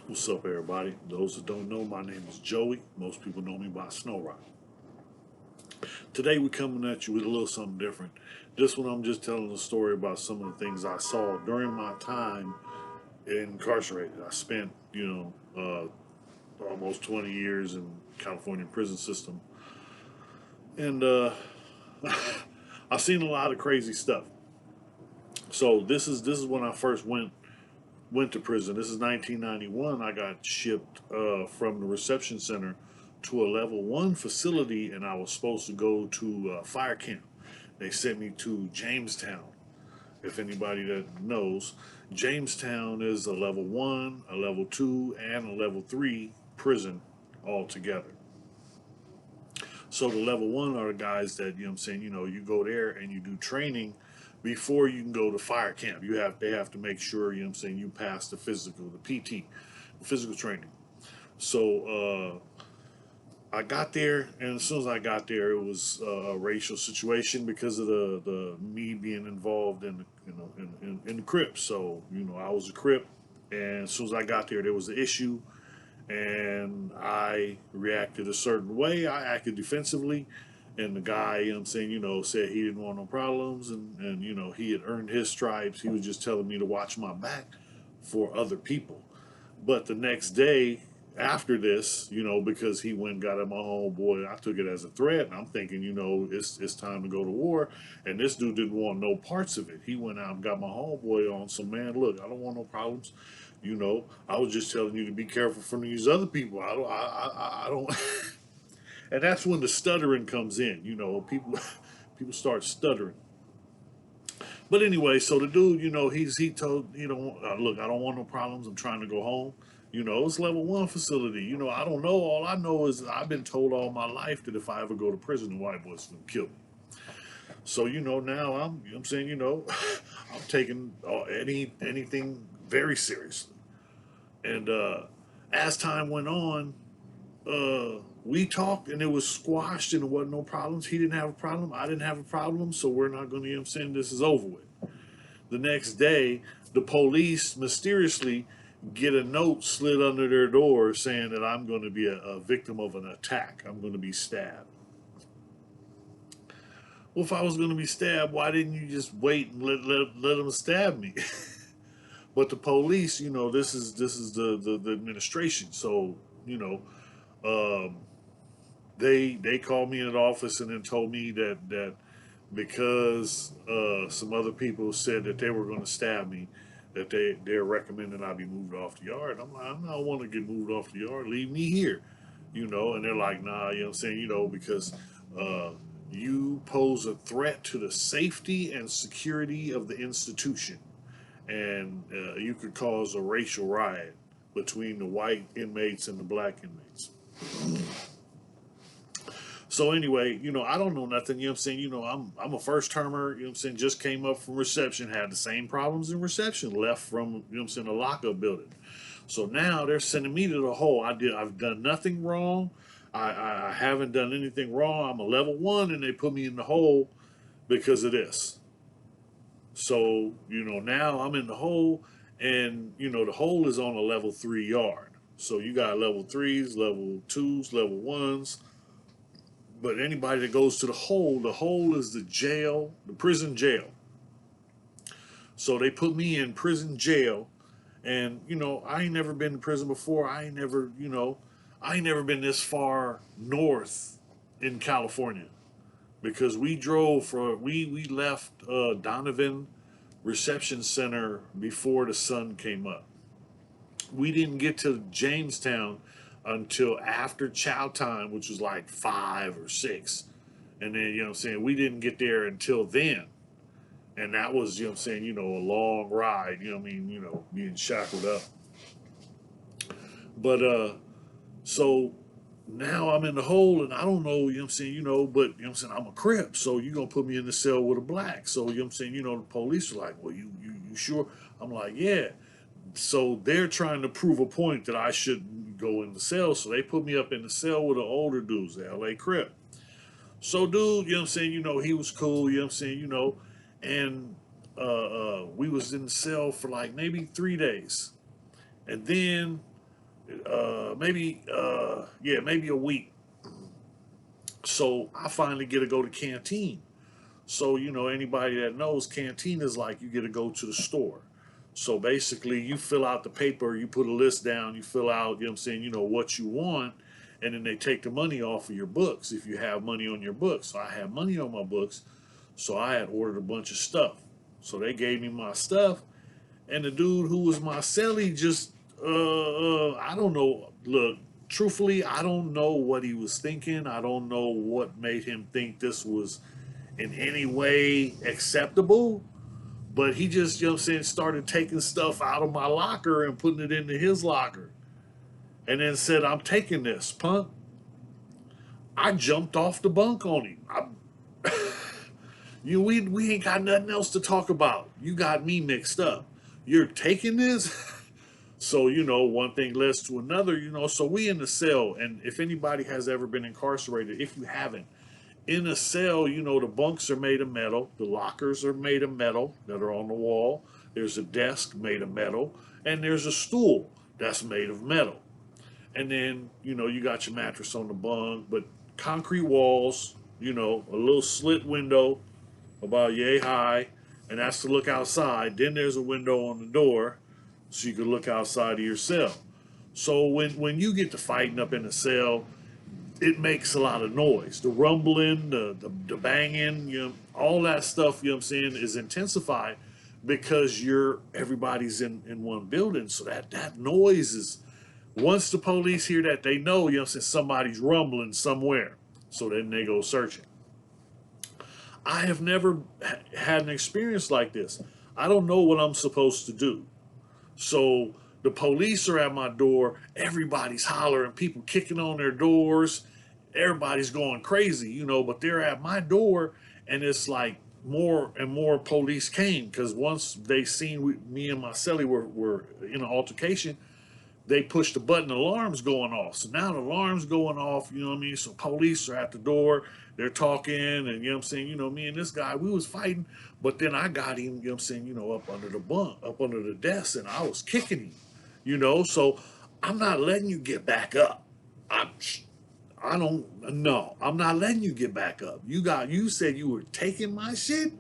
What's up, everybody? Those that don't know, my name is Joey. Most people know me by Snow Rock. Today, we're coming at you with a little something different. This one, I'm just telling a story about some of the things I saw during my time incarcerated. I spent, almost 20 years in California prison system, and I've seen a lot of crazy stuff. So this is when I first went to prison. This is 1991. I got shipped from the reception center to a level one facility, and I was supposed to go to fire camp. They sent me to Jamestown. If anybody that knows, Jamestown is a level one, a level two, and a level three prison all together. So the level one are the guys that, you go there and you do training before you can go to fire camp. They have to make sure, you pass the physical, the PT, physical training. So I got there, and as soon as I got there, it was a racial situation because of the me being involved in in the Crips. So I was a Crip, and as soon as I got there was an issue, and I reacted a certain way. I acted defensively, and the guy, said he didn't want no problems, and he had earned his stripes. He was just telling me to watch my back for other people. But the next day after this, because he went and got at my homeboy, I took it as a threat, and I'm thinking, it's time to go to war. And this dude didn't want no parts of it. He went out and got my homeboy on some, man, look, I don't want no problems. I was just telling you to be careful from these other people. I don't. And that's when the stuttering comes in. People start stuttering. But anyway, so the dude, he told, look, I don't want no problems. I'm trying to go home. It's level one facility. I don't know. All I know is I've been told all my life that if I ever go to prison, the white boys gonna kill me. So now I'm saying, I'm taking anything very seriously. And as time went on, we talked and it was squashed and there wasn't no problems. He didn't have a problem. I didn't have a problem. So we're not going to, this is over with. The next day, the police mysteriously get a note slid under their door saying that I'm going to be a victim of an attack. I'm going to be stabbed. Well, if I was going to be stabbed, why didn't you just wait and let them stab me? But the police, this is the administration. So um, they called me in the office and then told me that because some other people said that they were going to stab me, that they're recommending I be moved off the yard. I'm like, I don't want to get moved off the yard. Leave me here, And they're like, nah, because uh, you pose a threat to the safety and security of the institution, and you could cause a racial riot between the white inmates and the black inmates. So anyway, I don't know nothing, I'm a first termer, just came up from reception, had the same problems in reception, left from, a lockup building. So now they're sending me to the hole. I've done nothing wrong. I haven't done anything wrong. I'm a level one and they put me in the hole because of this. So, now I'm in the hole, and the hole is on a level three yard. So you got level threes, level twos, level ones. But anybody that goes to the hole is the jail, the prison jail. So they put me in prison jail, and I ain't never been to prison before. I ain't never been this far north in California because we left Donovan Reception Center before the sun came up. We didn't get to Jamestown until after chow time, which was like 5 or 6. And then, we didn't get there until then. And that was, a long ride, being shackled up. But so now I'm in the hole and I don't know, but I'm a Crip, so you're gonna put me in the cell with a black. So the police are like, well, you sure? I'm like, yeah. So they're trying to prove a point that I shouldn't go in the cell. So they put me up in the cell with the older dudes, the LA Crip. So dude, he was cool, and we was in the cell for like maybe 3 days. And then maybe a week. So I finally get to go to canteen. So, anybody that knows, canteen is like you get to go to the store. So basically, you fill out the paper, you put a list down, you fill out, what you want, and then they take the money off of your books if you have money on your books. So I had money on my books, so I had ordered a bunch of stuff. So they gave me my stuff, and the dude who was my cellie just, I don't know. Look, truthfully, I don't know what he was thinking. I don't know what made him think this was in any way acceptable. But he just, started taking stuff out of my locker and putting it into his locker. And then said, I'm taking this, punk. I jumped off the bunk on him. We ain't got nothing else to talk about. You got me mixed up. You're taking this? So, one thing leads to another, so we in the cell. And if anybody has ever been incarcerated, if you haven't, in a cell, the bunks are made of metal. The lockers are made of metal that are on the wall. There's a desk made of metal. And there's a stool that's made of metal. And then, you got your mattress on the bunk, but concrete walls, a little slit window about yay high, and that's to look outside. Then there's a window on the door so you can look outside of your cell. So when you get to fighting up in the cell, it makes a lot of noise. The rumbling, the banging, all that stuff, is intensified because everybody's in one building. So that noise is, once the police hear that, they know, somebody's rumbling somewhere. So then they go searching. I have never had an experience like this. I don't know what I'm supposed to do. So the police are at my door. Everybody's hollering, people kicking on their doors. Everybody's going crazy, but they're at my door, and it's like more and more police came because once they seen me and my cellie were in an altercation, they pushed the button, alarms going off. So now the alarm's going off, So police are at the door, they're talking, and me and this guy, we was fighting, but then I got him, up under the bunk, up under the desk, and I was kicking him, So I'm not letting you get back up. I don't know. I'm not letting you get back up. You said you were taking my shit.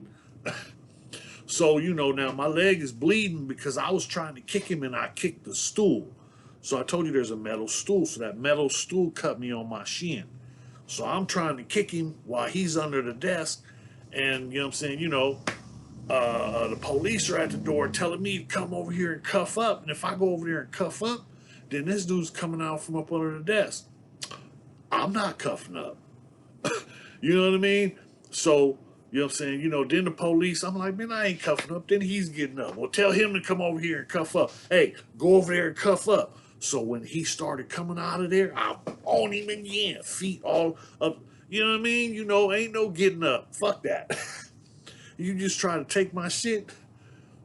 So, now my leg is bleeding because I was trying to kick him and I kicked the stool. So I told you there's a metal stool. So that metal stool cut me on my shin. So I'm trying to kick him while he's under the desk. And, the police are at the door telling me to come over here and cuff up. And if I go over there and cuff up, then this dude's coming out from up under the desk. I'm not cuffing up. You know what I mean? So, then the police, I'm like, man, I ain't cuffing up. Then he's getting up. Well, tell him to come over here and cuff up. Hey, go over there and cuff up. So when he started coming out of there, I'm on him again, feet all up. You know what I mean? Ain't no getting up. Fuck that. You just try to take my shit.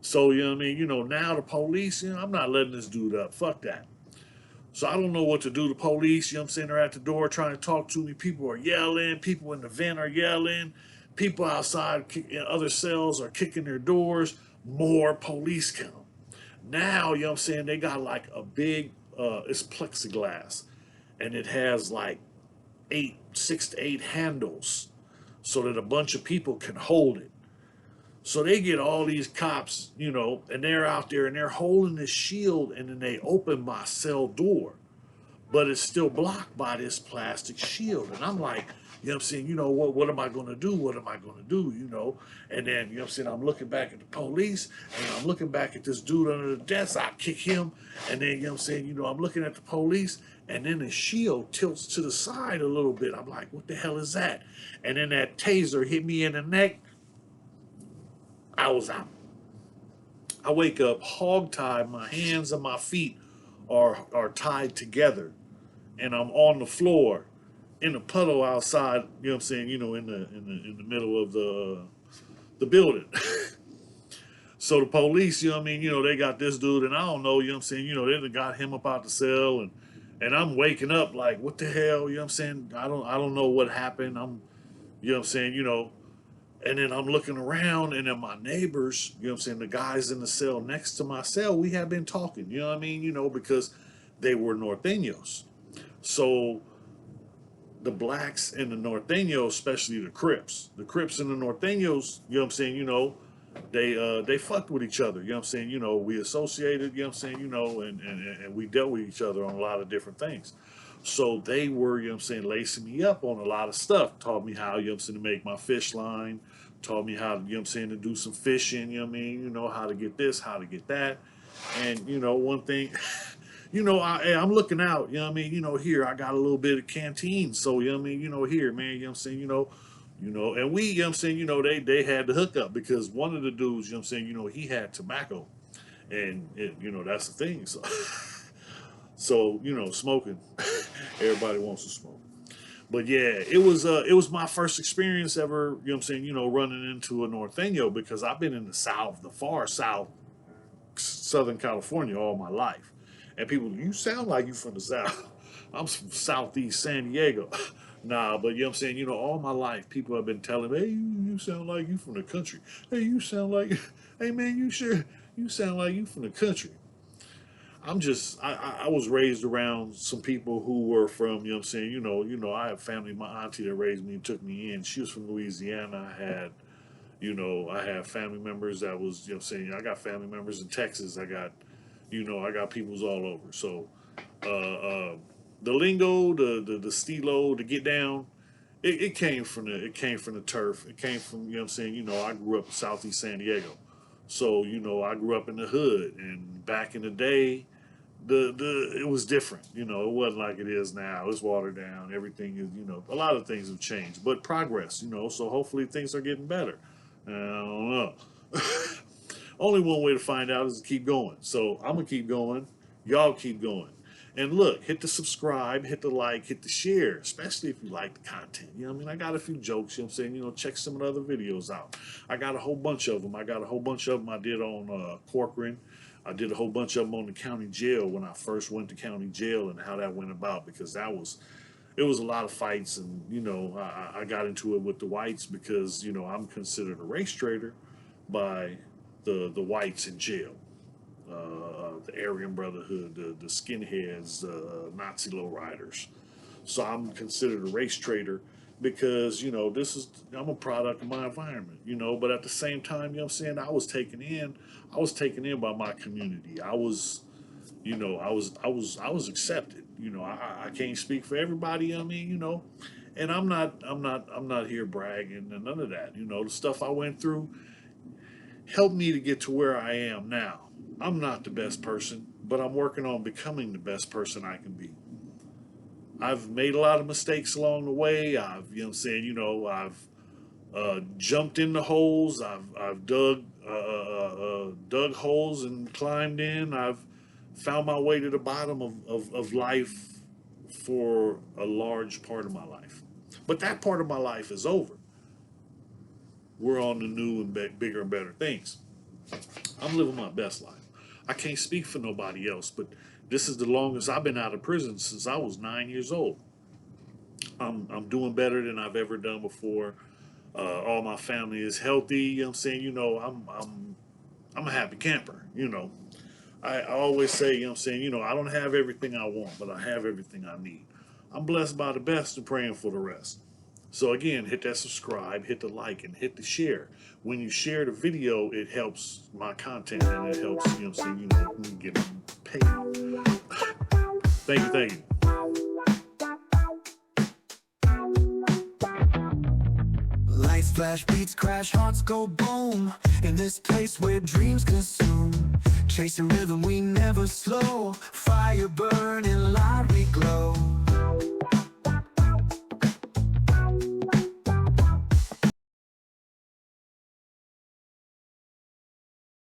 So, now the police, I'm not letting this dude up. Fuck that. So I don't know what to do. The police, they're at the door trying to talk to me. People are yelling. People in the vent are yelling. People outside in other cells are kicking their doors. More police come. Now, they got like a big, it's plexiglass. And it has like 6 to 8 handles so that a bunch of people can hold it. So they get all these cops, and they're out there and they're holding this shield, and then they open my cell door, but it's still blocked by this plastic shield. And I'm like, what am I going to do? What am I going to do? And then, I'm looking back at the police, and I'm looking back at this dude under the desk. I kick him, and then, I'm looking at the police, and then the shield tilts to the side a little bit. I'm like, what the hell is that? And then that taser hit me in the neck. I was out. I wake up hog-tied. My hands and my feet are tied together, and I'm on the floor in a puddle outside. In the middle of the building. So the police, they got this dude, and I don't know. They got him up out the cell, and I'm waking up like, what the hell? I don't know what happened. And then I'm looking around, and then my neighbors, the guys in the cell next to my cell, we have been talking, because they were Norteños. So the blacks and the Norteños, especially the Crips and the Norteños, you know what I'm saying, they fucked with each other, you know what I'm saying, we associated, you know what I'm saying, and we dealt with each other on a lot of different things. So they were, you know what I'm saying, lacing me up on a lot of stuff, taught me how, you know what I'm saying, to make my fish line, taught me how, you know what I'm saying, to do some fishing, you know what I mean, how to get this, how to get that. And, one thing, I'm looking out, you know what I mean, here I got a little bit of canteen, so, you know what I mean, here, man, you know what I'm saying, and we, you know what I'm saying, they had the hookup because one of the dudes, you know what I'm saying, he had tobacco, and that's the thing, so smoking, everybody wants to smoke. But yeah, it was my first experience ever, you know what I'm saying, running into a Norteño, because I've been in the South, the far South, Southern California all my life. And people, you sound like you from the South. I'm from Southeast San Diego. Nah, but you know what I'm saying, all my life people have been telling me, hey, you sound like you from the country. Hey, you sound like, hey man, you sound like you from the country. I was raised around some people who were from, you know what I'm saying, I have family, my auntie that raised me and took me in. She was from Louisiana. I have family members that was, you know what I'm saying, I got family members in Texas. I got peoples all over. So the lingo, the stilo, the get down, it came from the turf. It came from, you know what I'm saying, I grew up in Southeast San Diego. So, I grew up in the hood, and back in the day, it was different. It wasn't like it is now. It's watered down. Everything is, a lot of things have changed, but progress, so hopefully things are getting better. I don't know. Only one way to find out is to keep going. So I'm gonna keep going. Y'all keep going. And look, hit the subscribe, hit the like, hit the share, especially if you like the content. You know what I mean? I got a few jokes, you know what I'm saying? Check some of the other videos out. I got a whole bunch of them. I did on Corcoran. I did a whole bunch of them on the county jail when I first went to county jail, and how that went about, because it was a lot of fights, and I got into it with the whites because I'm considered a race traitor by the whites in jail, the Aryan Brotherhood, the skinheads, Nazi lowriders. So I'm considered a race traitor because I'm a product of my environment, But at the same time, what I'm saying, I was taken in by my community. I was accepted. I can't speak for everybody. And I'm not here bragging and none of that. The stuff I went through helped me to get to where I am now. I'm not the best person, but I'm working on becoming the best person I can be. I've made a lot of mistakes along the way. I've jumped in the holes. I've dug holes and climbed in. I've found my way to the bottom of life for a large part of my life. But that part of my life is over. We're on the new and bigger and better things. I'm living my best life. I can't speak for nobody else, but this is the longest I've been out of prison since I was 9 years old. I'm doing better than I've ever done before. All my family is healthy. You know what I'm saying? I'm a happy camper. I always say, you know what I'm saying, I don't have everything I want, but I have everything I need. I'm blessed by the best and praying for the rest. So again, hit that subscribe, hit the like, and hit the share. When you share the video, it helps my content, and it helps, me get paid. Thank you. Lights flash, beats crash, hearts go boom. In this place where dreams consume, chasing rhythm we never slow. Fire burning, light we glow.